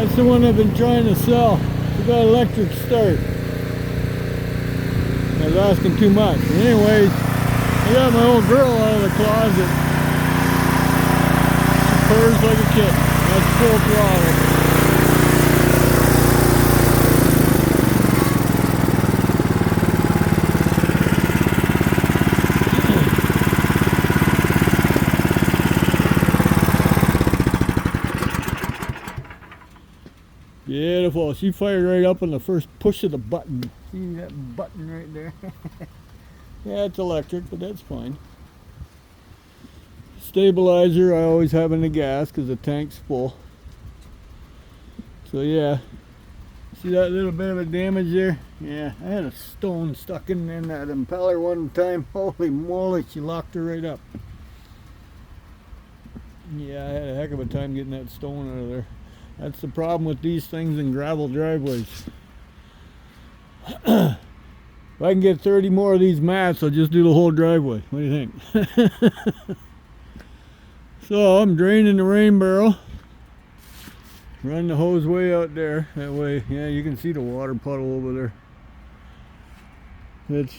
That's the one I've been trying to sell. It's got electric start. I was asking too much. But anyways, I got my old girl out of the closet. She purrs like a kitten. That's full throttle. Beautiful. She fired right up on the first push of the button. See that button right there? Yeah, it's electric, but that's fine. Stabilizer I always have in the gas because the tank's full. So yeah, see that little bit of a damage there? Yeah, I had a stone stuck in that impeller one time. Holy moly, she locked her right up. Yeah, I had a heck of a time getting that stone out of there. That's the problem with these things in gravel driveways. If I can get 30 more of these mats, I'll just do the whole driveway. What do you think? So I'm draining the rain barrel. Run the hose way out there. That way, yeah, you can see the water puddle over there. It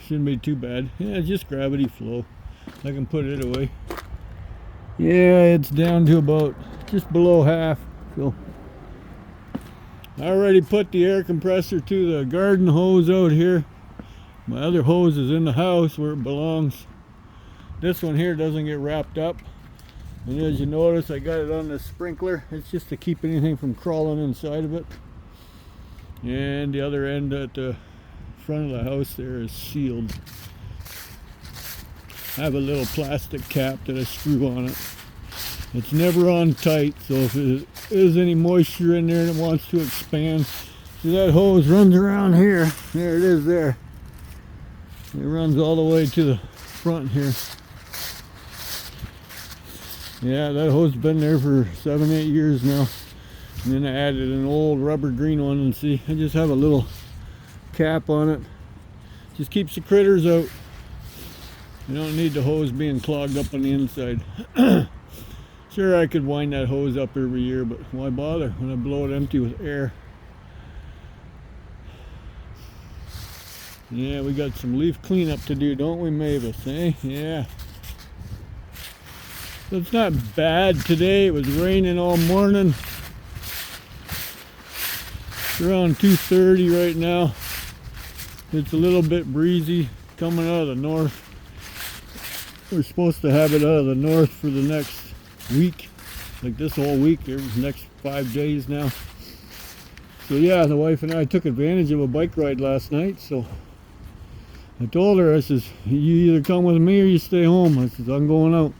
shouldn't be too bad. Yeah, it's just gravity flow. I can put it away. Yeah, it's down to about just below half. So I already put the air compressor to the garden hose out here. My other hose is in the house where it belongs. This one here doesn't get wrapped up. And as you notice, I got it on the sprinkler. It's just to keep anything from crawling inside of it. And the other end at the front of the house there is sealed. I have a little plastic cap that I screw on it. It's never on tight, so if there is any moisture in there and it wants to expand, see that hose runs around here. There it is there. It runs all the way to the front here. Yeah, that hose has been there for 7-8 years now. And then I added an old rubber green one, and see, I just have a little cap on it. Just keeps the critters out. You don't need the hose being clogged up on the inside. Sure, I could wind that hose up every year, but why bother when I blow it empty with air? Yeah, we got some leaf cleanup to do, don't we, Mavis, eh? Yeah. So it's not bad today. It was raining all morning. It's around 2:30 right now. It's a little bit breezy coming out of the north. We're supposed to have it out of the north for the next week, like this whole week, the next 5 days now. So yeah, the wife and I took advantage of a bike ride last night. So I told her, I says, you either come with me or you stay home. I says, I'm going out.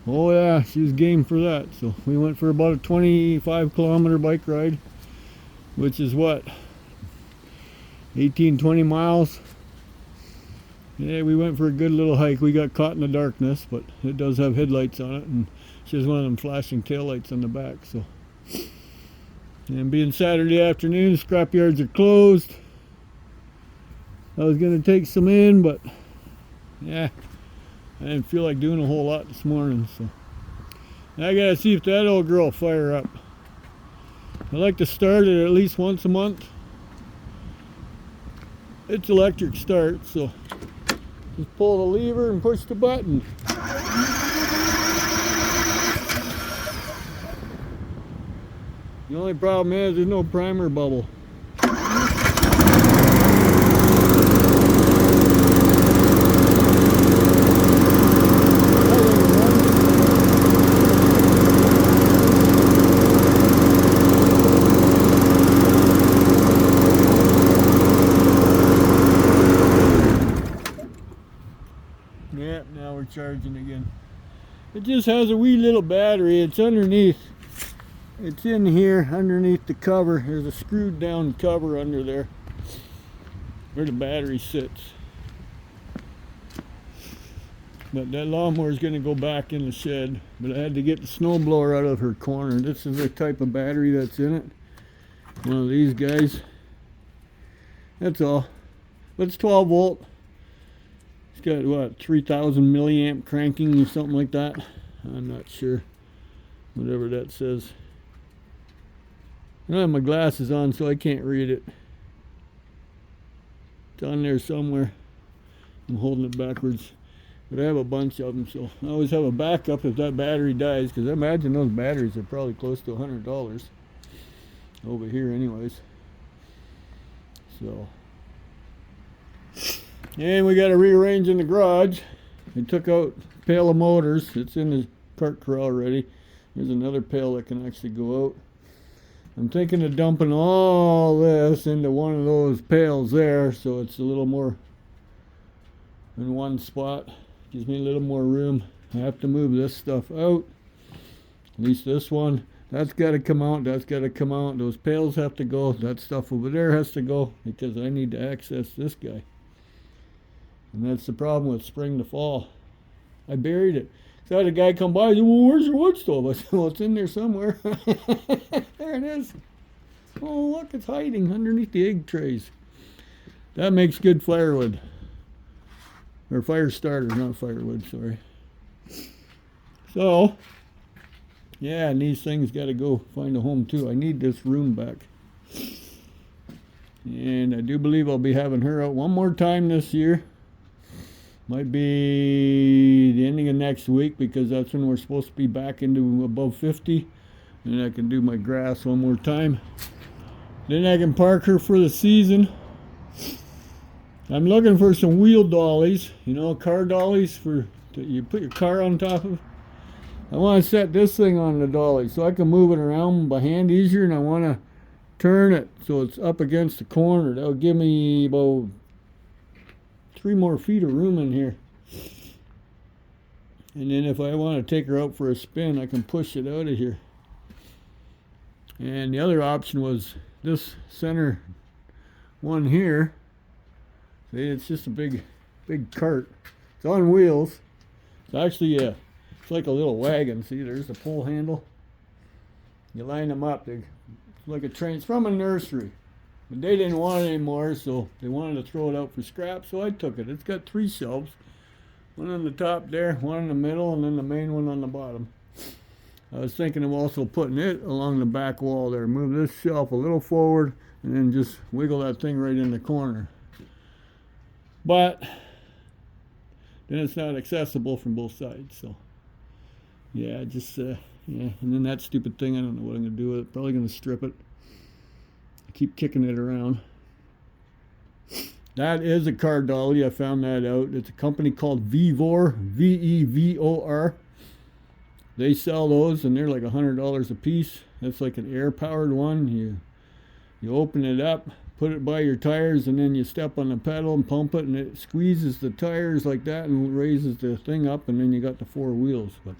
Oh yeah, she was game for that. So we went for about a 25-kilometer bike ride, which is what, 18-20 miles. Yeah, we went for a good little hike. We got caught in the darkness, but it does have headlights on it, and she has one of them flashing taillights on the back. So, and being Saturday afternoon, scrapyards are closed. I was gonna take some in, but yeah, I didn't feel like doing a whole lot this morning. So I gotta see if that old girl will fire up. I like to start it at least once a month. It's electric start, so just pull the lever and push the button. The only problem is there's no primer bubble. Yeah, now we're charging again. It just has a wee little battery. It's underneath. It's in here underneath the cover. There's a screwed down cover under there where the battery sits. But that lawnmower is going to go back in the shed. But I had to get the snowblower out of her corner. This is the type of battery that's in it. One of these guys. That's all. But it's 12 volt. It's got what, 3,000 milliamp cranking or something like that. I'm not sure. Whatever that says. I don't have my glasses on, so I can't read it. It's on there somewhere. I'm holding it backwards. But I have a bunch of them, so I always have a backup if that battery dies, because I imagine those batteries are probably close to $100 over here anyways. So, and we got to rearrange in the garage. I took out a pail of motors. It's in the cart corral already. There's another pail that can actually go out. I'm thinking of dumping all this into one of those pails there, so it's a little more in one spot. Gives me a little more room. I have to move this stuff out. At least this one. That's got to come out. That's got to come out. Those pails have to go. That stuff over there has to go, because I need to access this guy. And that's the problem with spring to fall. I buried it. So I had a guy come by and said, well, where's your wood stove? I said, well, it's in there somewhere. There it is. Oh, look, it's hiding underneath the egg trays. That makes good firewood. Or fire starters, not firewood, sorry. So, yeah, and these things got to go find a home too. I need this room back. And I do believe I'll be having her out one more time this year. Might be the ending of next week, because that's when we're supposed to be back into above 50. And I can do my grass one more time. Then I can park her for the season. I'm looking for some wheel dollies, you know, car dollies for you put your car on top of. I want to set this thing on the dolly so I can move it around by hand easier, and I want to turn it so it's up against the corner. That'll give me about 3 more feet of room in here. And then if I want to take her out for a spin, I can push it out of here. And the other option was this center one here. See, it's just a big cart. It's on wheels. It's actually it's like a little wagon. See, there's the pull handle. You line them up. It's like a train. It's from a nursery. But they didn't want it anymore, so they wanted to throw it out for scrap, so I took it. It's got 3 shelves. One on the top there, one in the middle, and then the main one on the bottom. I was thinking of also putting it along the back wall there. Move this shelf a little forward, and then just wiggle that thing right in the corner. But then it's not accessible from both sides, so yeah, just yeah. And then that stupid thing, I don't know what I'm gonna do with it. Probably gonna strip it. I keep kicking it around. That is a car dolly. I found that out. It's a company called Vevor, V-E-V-O-R. They sell those, and they're like $100 a piece. That's like an air-powered one. You open it up, put it by your tires, and then you step on the pedal and pump it, and it squeezes the tires like that and raises the thing up, and then you got the 4 wheels. But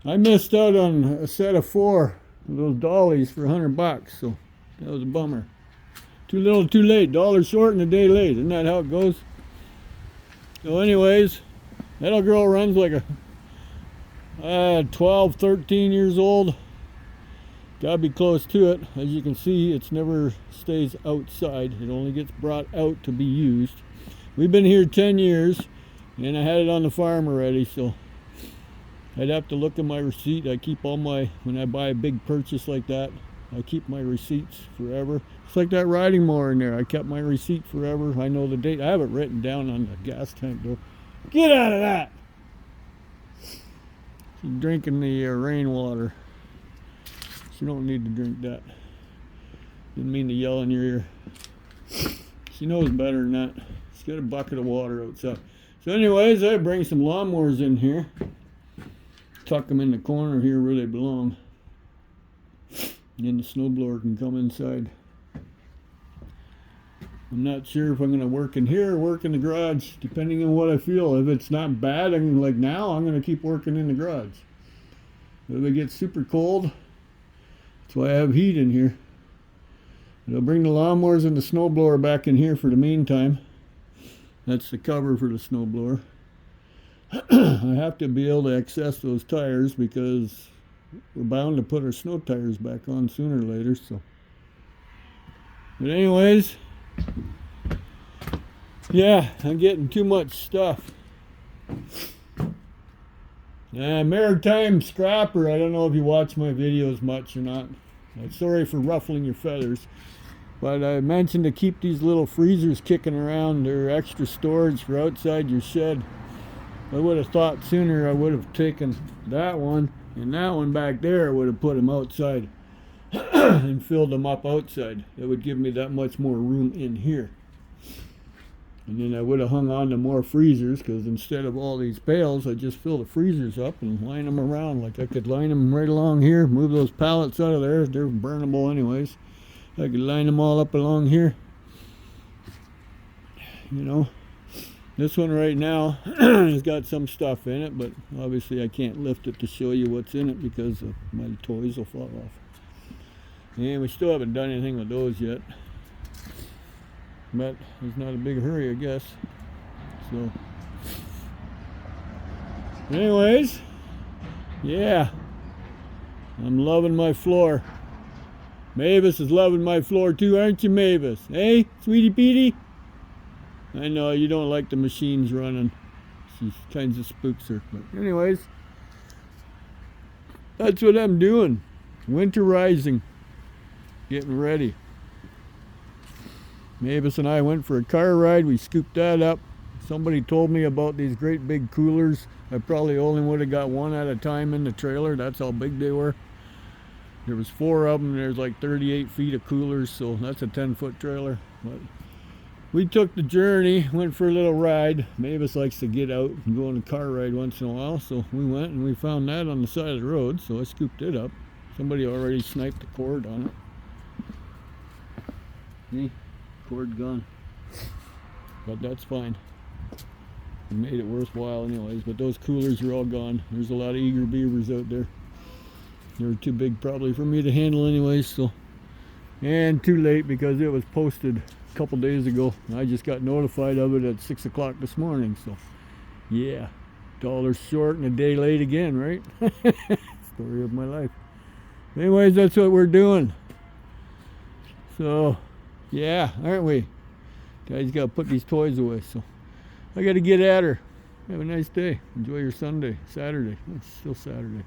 I missed out on a set of 4 of those dollies for $100, so that was a bummer. Too little, too late. $1 short and a day late. Isn't that how it goes? So anyways, that little girl runs like a 12, 13 years old. Gotta be close to it. As you can see, it never stays outside. It only gets brought out to be used. We've been here 10 years, and I had it on the farm already, so I'd have to look at my receipt. I keep all my, when I buy a big purchase like that, I keep my receipts forever. It's like that riding mower in there. I kept my receipt forever. I know the date. I have it written down on the gas tank door. Get out of that! She's drinking the rainwater. She don't need to drink that. Didn't mean to yell in your ear. She knows better than that. She's got a bucket of water outside. So anyways, I bring some lawnmowers in here. Tuck them in the corner here where they belong. And then the snowblower can come inside. I'm not sure if I'm going to work in here or work in the garage, depending on what I feel. If it's not bad, I'm like now, I'm going to keep working in the garage. If it gets super cold, that's why I have heat in here. But I'll bring the lawnmowers and the snowblower back in here for the meantime. That's the cover for the snowblower. I have to be able to access those tires because we're bound to put our snow tires back on sooner or later. So, but anyways, yeah, I'm getting too much stuff. Maritime Scrapper. I don't know if you watch my videos much or not. Sorry for ruffling your feathers. But I mentioned to keep these little freezers kicking around. They're extra storage for outside your shed. I would have thought sooner I would have taken that one and that one back there. I would have put them outside and filled them up outside. It would give me that much more room in here. And then I would have hung on to more freezers, because instead of all these pails, I just fill the freezers up and line them around. Like I could line them right along here, move those pallets out of there. They're burnable anyways. I could line them all up along here. You know, this one right now has got some stuff in it, but obviously I can't lift it to show you what's in it because my toys will fall off. And we still haven't done anything with those yet. But there's not a big hurry, I guess. So, anyways, yeah, I'm loving my floor. Mavis is loving my floor too, aren't you, Mavis? Hey, sweetie Petey? I know you don't like the machines running. She kinds of spooks her. But anyways, that's what I'm doing. Winterizing. Getting ready. Mavis and I went for a car ride. We scooped that up. Somebody told me about these great big coolers. I probably only would have got one at a time in the trailer. That's how big they were. There was 4 of them. There's like 38 feet of coolers, so that's a 10-foot trailer. But we took the journey, went for a little ride. Mavis likes to get out and go on a car ride once in a while, so we went and we found that on the side of the road, so I scooped it up. Somebody already sniped the cord on it. See? Cord gone, but that's fine. We made it worthwhile anyways. But those coolers are all gone. There's a lot of eager beavers out there. They were too big probably for me to handle anyways, so, and too late because it was posted a couple days ago. I just got notified of it at 6 o'clock this morning, so yeah, $1 short and a day late again, right? Story of my life. Anyways, that's what we're doing. So yeah, aren't we? Guys got to put these toys away, so I got to get at her. Have a nice day. Enjoy your Sunday, Saturday. It's still Saturday.